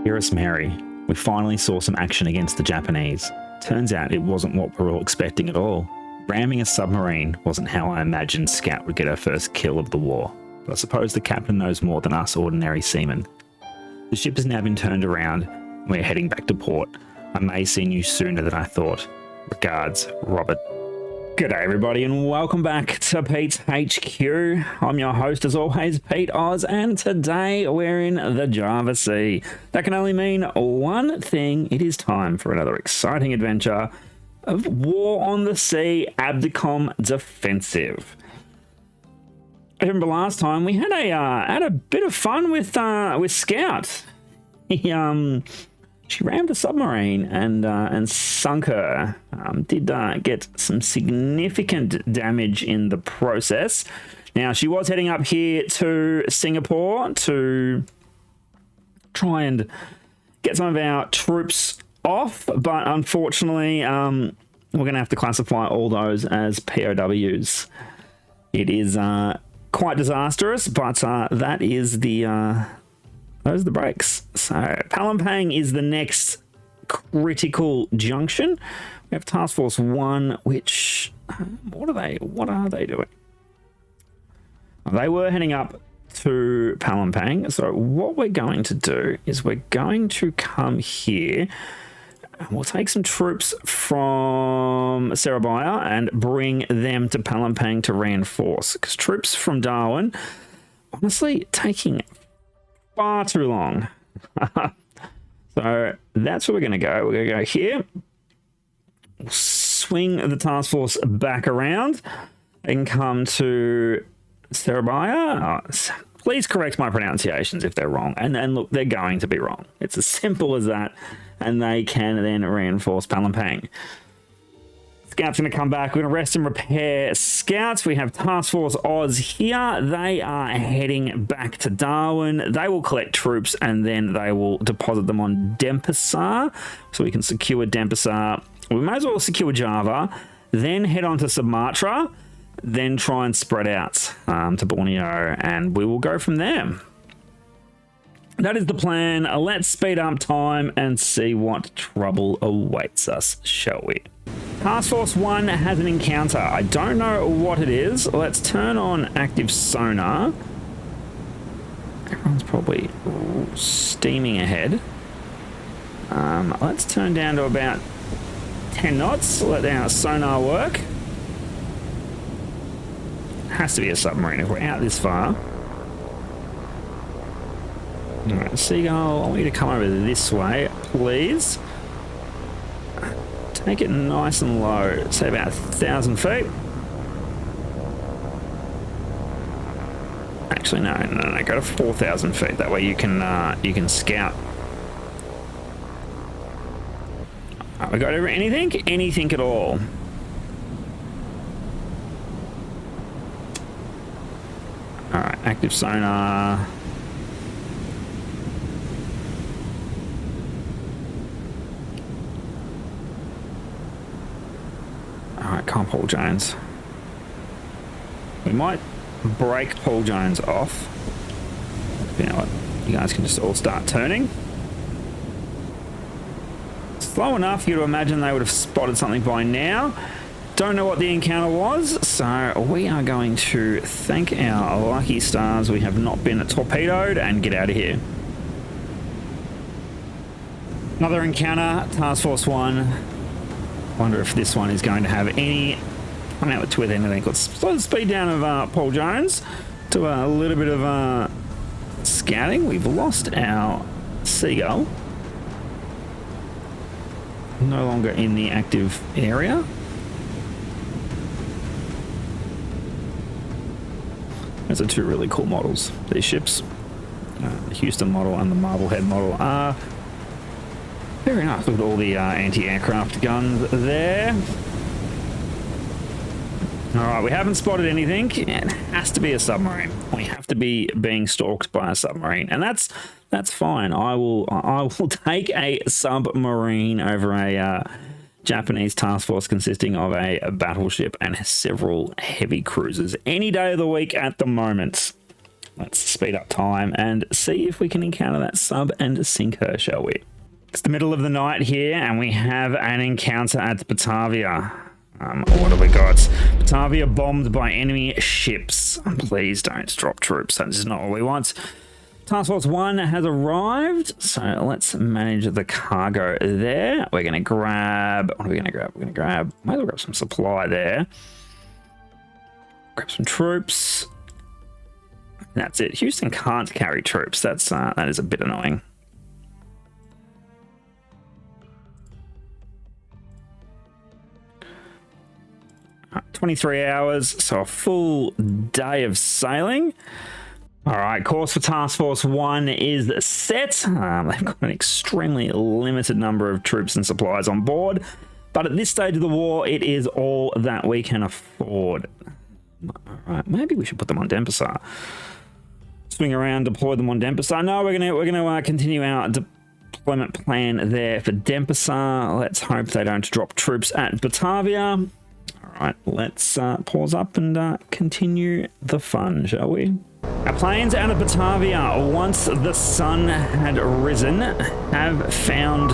Dearest Mary, we finally saw some action against the Japanese. Turns out it wasn't what we were all expecting at all. Ramming a submarine wasn't how I imagined Scout would get her first kill of the war, but I suppose the captain knows more than us ordinary seamen. The ship has now been turned around, and we're heading back to port. I may see you sooner than I thought. Regards, Robert. G'day everybody and welcome back to PetesHQ. I'm your host as always, Pete Oz, and today we're in the Java Sea. That can only mean one thing: it is time for another exciting adventure of War on the Sea ABDACOM Defensive. I remember last time we had a bit of fun with Scout. She rammed a submarine and sunk her. Did get some significant damage in the process. Now, she was heading up here to Singapore to try and get some of our troops off, but unfortunately, we're going to have to classify all those as POWs. It is quite disastrous, but that is those are the breaks. So Palembang is the next critical junction. We have Task Force 1, which what are they doing? They were heading up to Palembang. So what we're going to do is we're going to come here. We'll take some troops from Surabaya and bring them to Palembang to reinforce, because troops from Darwin, honestly, taking far too long. So that's where we're going to go. We're going to go here. We'll swing the task force back around and come to Surabaya. Please correct my pronunciations if they're wrong. And look, they're going to be wrong. It's as simple as that. And they can then reinforce Palembang. Scout's going to come back. We're going to rest and repair Scouts. We have Task Force Oz here. They are heading back to Darwin. They will collect troops and then they will deposit them on Denpasar. So we can secure Denpasar. We may as well secure Java, then head on to Sumatra, then try and spread out to Borneo, and we will go from there. That is the plan. Let's speed up time and see what trouble awaits us, shall we? Task Force 1 has an encounter. I don't know what it is. Let's turn on active sonar. Everyone's probably steaming ahead. Let's turn down to about 10 knots. Let our sonar work. Has to be a submarine if we're out this far. Alright, Seagull, I want you to come over this way, please. Take it nice and low, say about 1,000 feet. Actually, no, go to 4,000 feet. That way you can scout. We got over anything at all. All right, active sonar. Alright, can't Paul Jones. We might break Paul Jones off. You know what? You guys can just all start turning. Slow enough you to imagine they would have spotted something by now. Don't know what the encounter was, so we are going to thank our lucky stars we have not been torpedoed and get out of here. Another encounter, Task Force 1. Wonder if this one is going to have any come out with anything. Let's slow the speed down of Paul Jones to a little bit of scouting. We've lost our Seagull. No longer in the active area. Those are two really cool models. These ships, the Houston model and the Marblehead model, are very nice. Look at all the anti-aircraft guns there. Alright, we haven't spotted anything. It has to be a submarine. We have to be being stalked by a submarine. And that's fine. I will take a submarine over a Japanese task force consisting of a battleship and several heavy cruisers any day of the week at the moment. Let's speed up time and see if we can encounter that sub and sink her, shall we? It's the middle of the night here, and we have an encounter at Batavia. What have we got? Batavia bombed by enemy ships. Please don't drop troops. That is not what we want. Task Force 1 has arrived, so let's manage the cargo there. We're going to grab... What are we going to grab? We're going to grab... Might as well grab some supply there. Grab some troops. That's it. Houston can't carry troops. That is a bit annoying. 23 hours, so a full day of sailing. All right, course for Task Force 1 is set. They've got an extremely limited number of troops and supplies on board, but at this stage of the war, it is all that we can afford. All right, maybe we should put them on Denpasar. Swing around, deploy them on Denpasar. No, we're gonna continue our deployment plan there for Denpasar. Let's hope they don't drop troops at Batavia. All right, let's pause up and continue the fun, shall we? Our planes out of Batavia, once the sun had risen, have found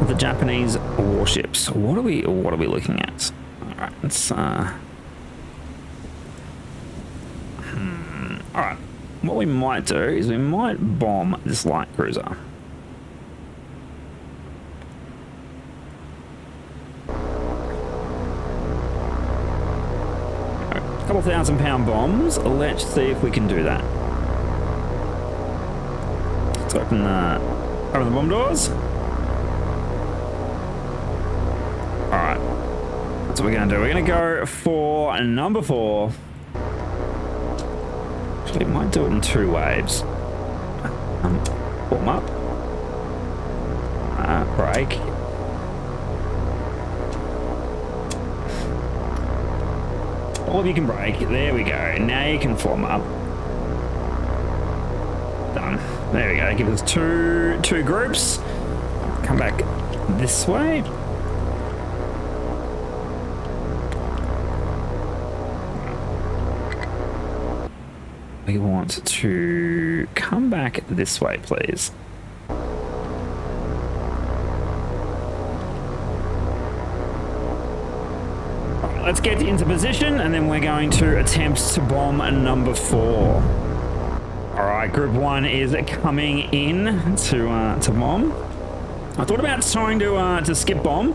the Japanese warships. What are we looking at? All right, let's all right, what we might do is we might bomb this light cruiser. Couple 1,000-pound bombs. Let's see if we can do that. Let's open the bomb doors. All right, that's what we're gonna do. We're gonna go for number 4. Actually, we might do it in 2 waves. Form up. Break. All of you can break. There we go. Now you can form up. Done. There we go. Give us two groups. Come back this way. We want to come back this way, please. Let's get into position, and then we're going to attempt to bomb number 4. All right, group 1 is coming in to bomb. I thought about trying to skip bomb,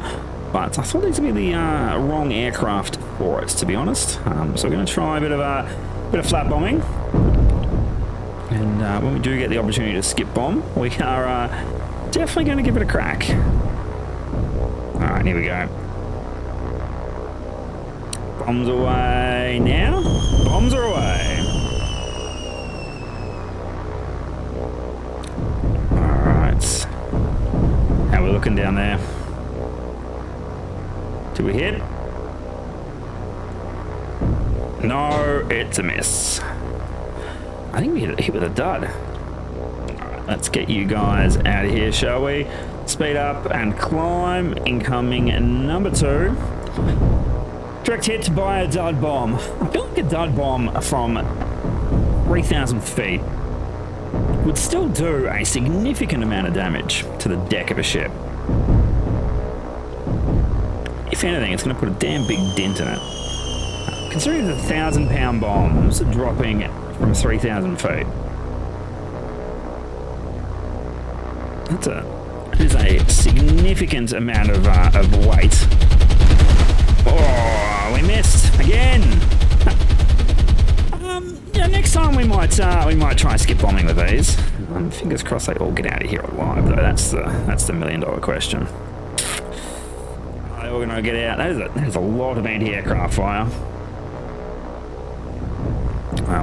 but I thought these would be the wrong aircraft for it, to be honest. So we're going to try a bit of flat bombing, and when we do get the opportunity to skip bomb, we are definitely going to give it a crack. All right, here we go. Bombs away now. Bombs are away. Alright. How are we looking down there? Do we hit? No, it's a miss. I think we hit with a dud. Alright, let's get you guys out of here, shall we? Speed up and climb. Incoming number 2. Direct hit by a dud bomb. I feel like a dud bomb from 3,000 feet would still do a significant amount of damage to the deck of a ship. If anything, it's going to put a damn big dent in it. Considering the 1,000-pound bombs dropping from 3,000 feet, that is a significant amount of weight. Oh, we missed again. Yeah, next time we might try skip bombing with these. Fingers crossed they all get out of here alive, though. That's the million-dollar question. Are they all going to get out? That is a lot of anti-aircraft fire.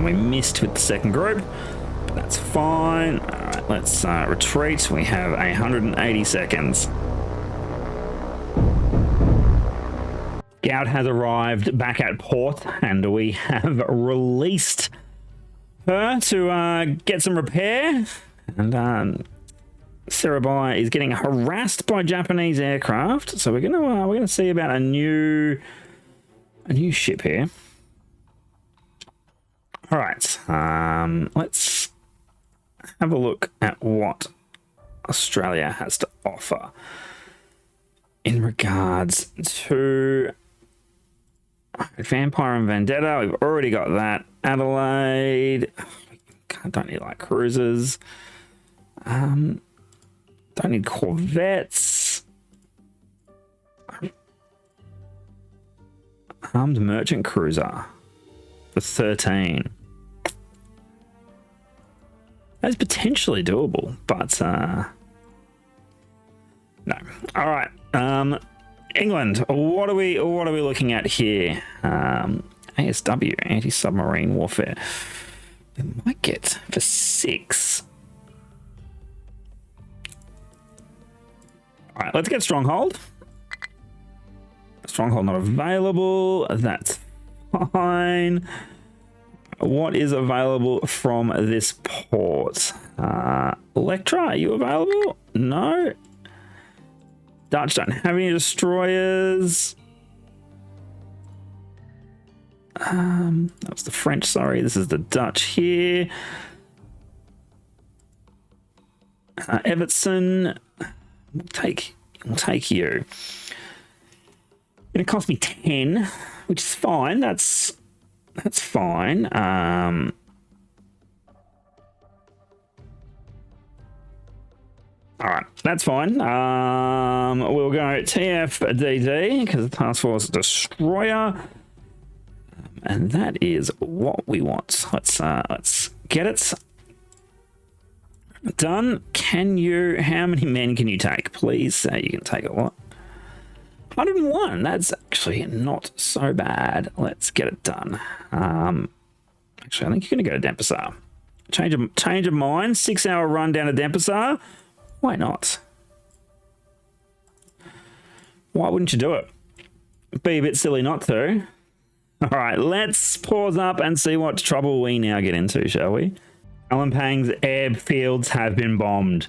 We missed with the second group, but that's fine. All right, let's retreat. We have 180 seconds. Scout has arrived back at port, and we have released her to get some repair. And Sarabai is getting harassed by Japanese aircraft, so we're gonna see about a new ship here. All right, let's have a look at what Australia has to offer in regards to Vampire and Vendetta. We've already got that. Adelaide. Don't need like cruisers. Don't need corvettes. Armed merchant cruiser for 13. That's potentially doable, but no. All right. England. What are we looking at here? ASW, anti-submarine warfare. We might get for 6. All right, let's get Stronghold. Stronghold not available. That's fine. What is available from this port? Electra, are you available? No. Dutch don't have any destroyers. That was the French, sorry. This is the Dutch here. Everton, we'll take you. It cost me 10, which is fine. That's fine. All right, that's fine. We'll go TFDD because the Task Force Destroyer, and that is what we want. Let's get it done. Can you? How many men can you take, please? You can take a lot. 101. That's actually not so bad. Let's get it done. Actually, I think you're going to go to Denpasar. Change of mind. 6-hour run down to Denpasar. Why not? Why wouldn't you do it? Be a bit silly not to. All right, let's pause up and see what trouble we now get into, shall we? Palembang's airfields have been bombed.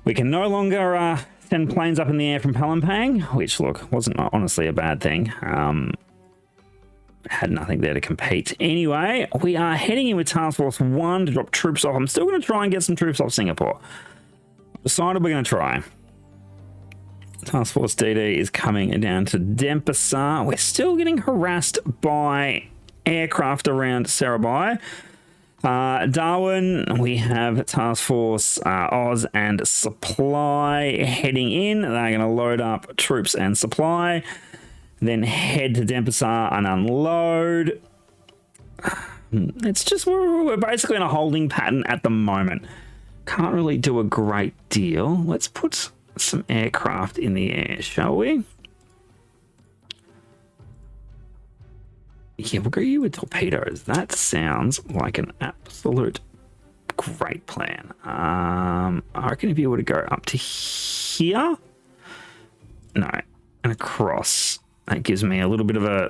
We can no longer send planes up in the air from Palembang, which, look, wasn't honestly a bad thing. Had nothing there to compete. Anyway, we are heading in with Task Force 1 to drop troops off. I'm still going to try and get some troops off Singapore. Decided we're going to try. Task Force DD is coming down to Denpasar. We're still getting harassed by aircraft around Sarabhai. Darwin, we have Task Force Oz and Supply heading in. They're going to load up troops and supply, then head to Denpasar and unload. It's just, we're basically in a holding pattern at the moment. Can't really do a great deal. Let's put some aircraft in the air, shall we? Yeah, we'll go you with torpedoes. That sounds like an absolute great plan. I reckon if you were to go up to here, no, and across, that gives me a little bit of a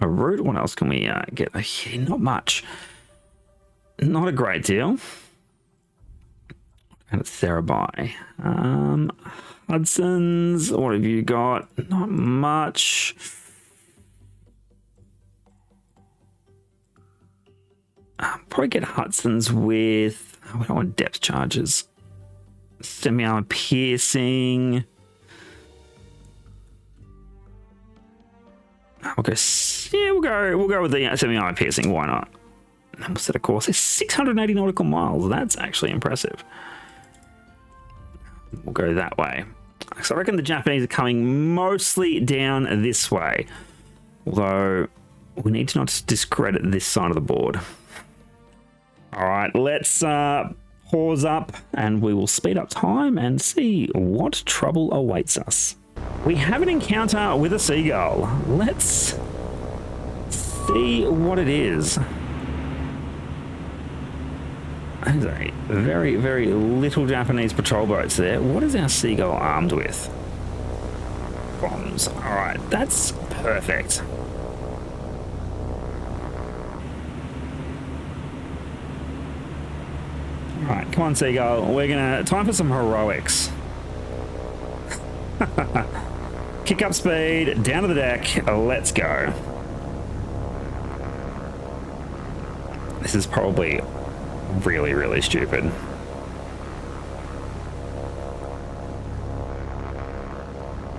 route. What else can we get? Yeah, not much. Not a great deal. And it's Sarabhai. Hudson's, what have you got? Not much. Probably get Hudson's with, we don't want depth charges. Semi-armor piercing. We'll go with the semi-armor piercing. Why not? And we'll set a course. It's 680 nautical miles. That's actually impressive. We'll go that way. So I reckon the Japanese are coming mostly down this way. Although we need to not discredit this side of the board. All right, let's pause up and we will speed up time and see what trouble awaits us. We have an encounter with a seagull. Let's see what it is. There's a very, very little Japanese patrol boats there. What is our seagull armed with? Bombs. All right, that's perfect. All right, come on, seagull. We're gonna time for some heroics. Kick up speed, down to the deck. Let's go. this is probably really, really stupid.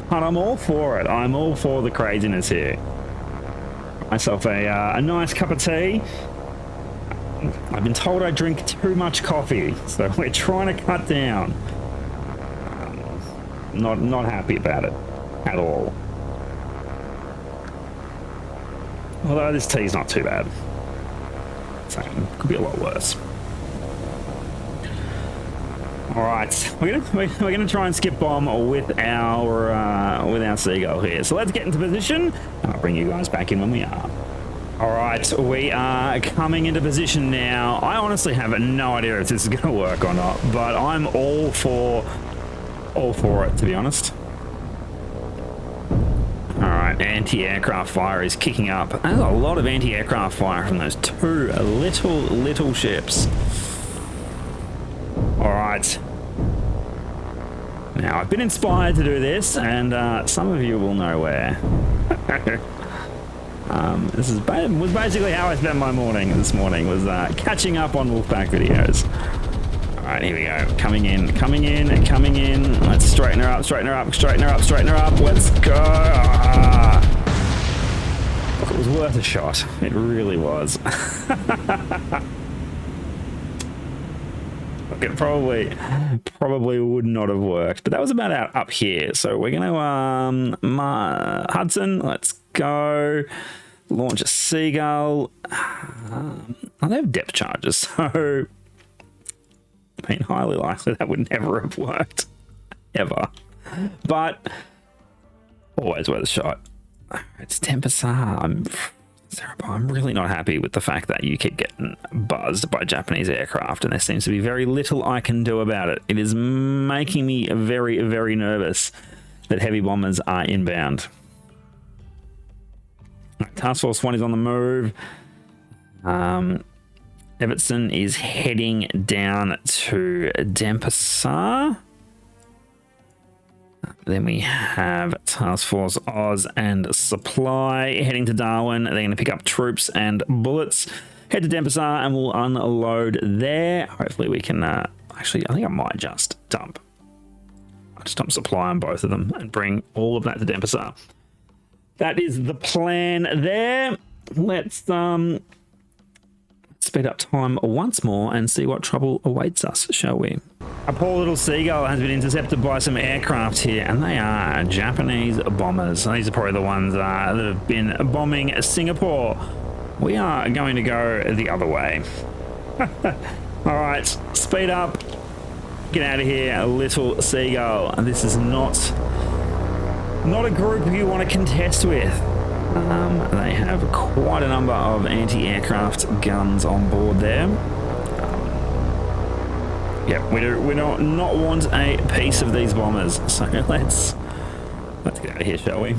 But I'm all for it. I'm all for the craziness here. Myself a nice cup of tea. I've been told I drink too much coffee, so we're trying to cut down. Not happy about it at all. Although this tea's not too bad. So it could be a lot worse. All right, we're gonna try and skip bomb with our Seagull here. So let's get into position, and I'll bring you guys back in when we are. All right, we are coming into position now. I honestly have no idea if this is gonna work or not, but I'm all for it, to be honest. All right, anti-aircraft fire is kicking up. There's a lot of anti-aircraft fire from those two little ships. All right. Now, I've been inspired to do this, and some of you will know where. This was basically how I spent my morning this morning, was catching up on Wolfpack videos. All right, here we go. Coming in. Let's straighten her up. Let's go. Look, it was worth a shot. It really was. It probably would not have worked, but that was about out up here. So we're gonna Hudson, let's go. Launch a Seagull. They have depth charges, so I mean, highly likely that would never have worked ever, but always worth a shot. It's Tempest-R. I'm really not happy with the fact that you keep getting buzzed by Japanese aircraft, and there seems to be very little I can do about it. It is making me very, very nervous that heavy bombers are inbound. Task Force 1 is on the move. Everton is heading down to Denpasar. Then we have Task Force Oz and Supply heading to Darwin. They're going to pick up troops and bullets. Head to Denpasar and we'll unload there. Hopefully we can... actually, I think I might just dump. I'll just dump Supply on both of them and bring all of that to Denpasar. That is the plan there. Let's speed up time once more and see what trouble awaits us, shall we? A poor little Seagull has been intercepted by some aircraft here, and they are Japanese bombers. These are probably the ones that have been bombing Singapore. We are going to go the other way. All right, speed up. Get out of here, little Seagull. This is not a group you want to contest with. They have quite a number of anti-aircraft guns on board there. Yep, we do not want a piece of these bombers. So let's get out of here, shall we?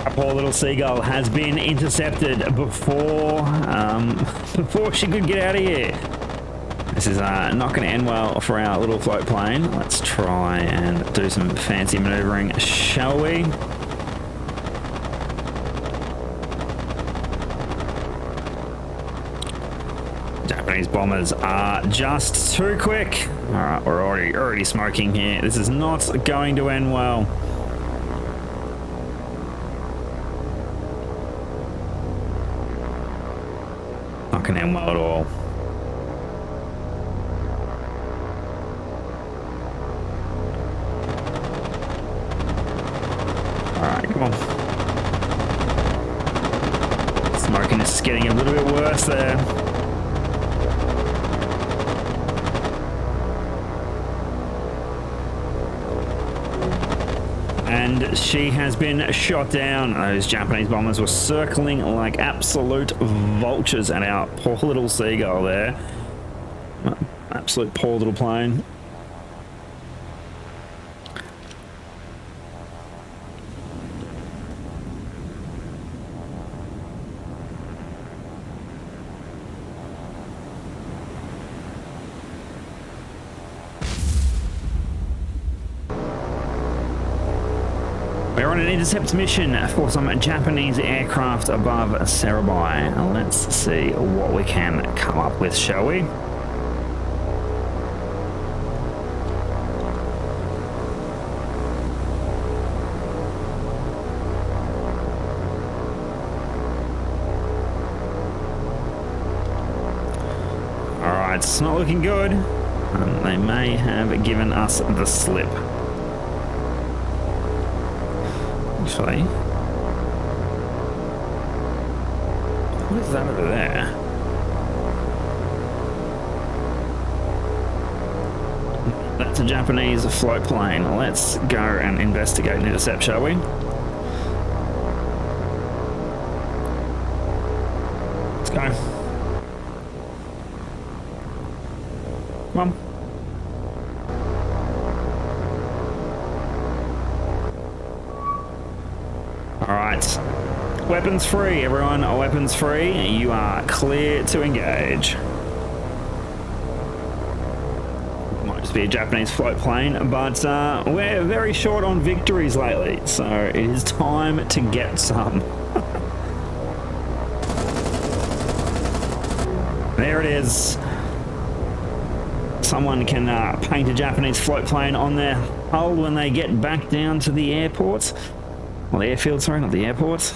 Our poor little Seagull has been intercepted before she could get out of here. This is not going to end well for our little float plane. Let's try and do some fancy maneuvering, shall we? Japanese bombers are just too quick. All right, we're already smoking here. This is not going to end well. Not going to end well at all. Come on. Smokiness is getting a little bit worse there. And she has been shot down. Those Japanese bombers were circling like absolute vultures at our poor little Seagull there. Absolute poor little plane. We're on an intercept mission for some Japanese aircraft above Serebai. Let's see what we can come up with, shall we? Alright, it's not looking good. They may have given us the slip. Actually, what is that over there? That's a Japanese float plane. Let's go and investigate and intercept, shall we? Let's go. Come on. Alright, weapons free, everyone, weapons free. You are clear to engage. Might just be a Japanese float plane, but we're very short on victories lately, so it is time to get some. There it is. Someone can paint a Japanese float plane on their hull when they get back down to the airport. Well, the airfield, sorry, not the airport.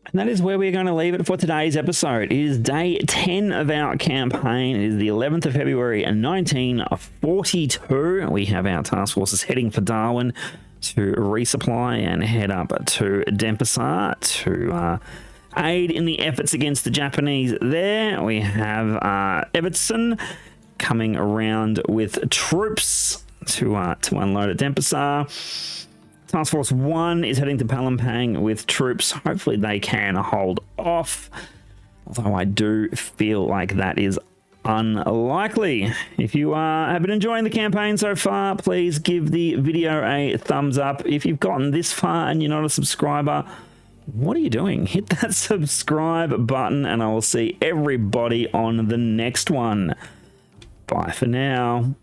And that is where we're going to leave it for today's episode. It is day 10 of our campaign. It is the 11th of February 1942. We have our task forces heading for Darwin to resupply and head up to Denpasar to aid in the efforts against the Japanese there. We have Everton coming around with troops to unload at Denpasar. Task Force 1 is heading to Palembang with troops. Hopefully they can hold off, although I do feel like that is unlikely. If you have been enjoying the campaign so far, please give the video a thumbs up. If you've gotten this far and you're not a subscriber, what are you doing? Hit that subscribe button and I will see everybody on the next one. Bye for now.